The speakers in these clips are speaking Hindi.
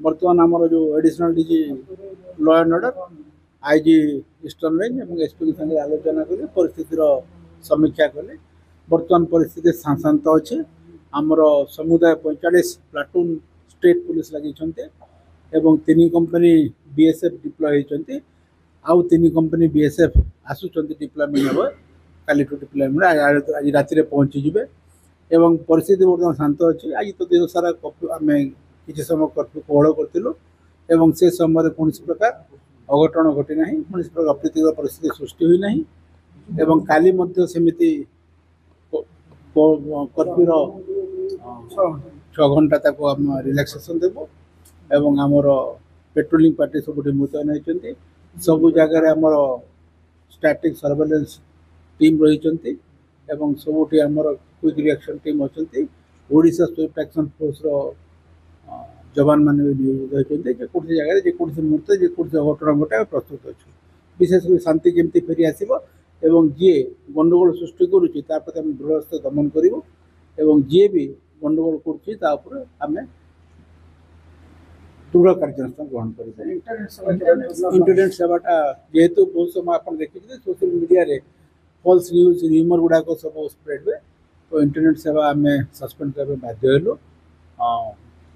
बर्तमान आमर जो additional DG law and order IG eastern range और एसपी के संगे आलोचना कले परिस्थितिर समीक्षा कले। बर्तमान परिस्थिति शांत अच्छे। आमर समुदाय 45 प्लाटून स्टेट पुलिस लगी एवं 3 कंपनी बीएसएफ डिप्लॉय होती आउ 3 कंपनी बीएसएफ आसुच्च डिप्लॉयमेंट हम काली डिप्लॉयमेंट आज राति पहुँची जाए एवं परिस्थिति बर्तमान शांत अच्छी। आज तो दिन सारा आम किसी समय कर्फ्यू कोहल करूँ से समय कौन प्रकार अघटन घटी ना कौन प्रकार अप्रीतिकर परिस्थिति सृष्टि हुई ना। काली सेमती कर्फ्यूर 6 घंटा आम रिलैक्सेशन देवु एवं आमर पेट्रोलिंग पार्टी सब मुतयन होती सबु जगार आमर स्टैटिक सर्वेलेंस टीम रही एवं सबुठी आमर क्विक रिएक्शन टीम अच्छी ओडिशा स्विफ्ट एक्शन फोर्स जवान मैंने भी नियोजित होती जेकोसी जगह जेकोसी मुहूर्त जेकोसी अघटन घटे प्रस्तुत अच्छे। विशेषकर शांति केमती फेरी आसो एवं जी गंडगोल सृष्टि करुच्ची दृढ़ दमन करूँ जी भी गंडगोल करें दृढ़ कार्यानुष्ठान ग्रहण कर। इंटरनेट सेवाटा जेहेतु बहुत समय आप देखिए सोशल मीडिया रे फॉल्स न्यूज र्यूमर गुड़ाक सब स्प्रेड हुए तो इंटरनेट सेवा आम सस्पेंड करने बाध्य हेलु।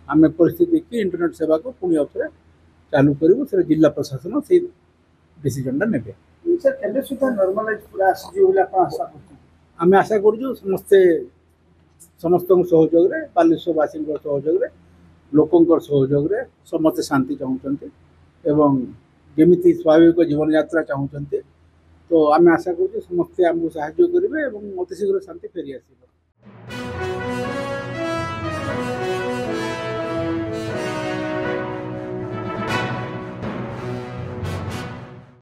आम परिस्थिति की इंटरनेट सेवा को पुणी अवसर चालू करूँ से जिला प्रशासन से डिसीजन ने आम आशा करूँ समस्ते समस्त सहयोग बालेश्वर वासी सहयोग लोकों सहयोग समस्ते शांति चाहते एवं जमी स्वाभाविक जीवन यात्रा चाहते तो आम आशा करूँ समस्ते आमको साहाय्य करेंगे और अतिशीघ्र शांति फेरी आस।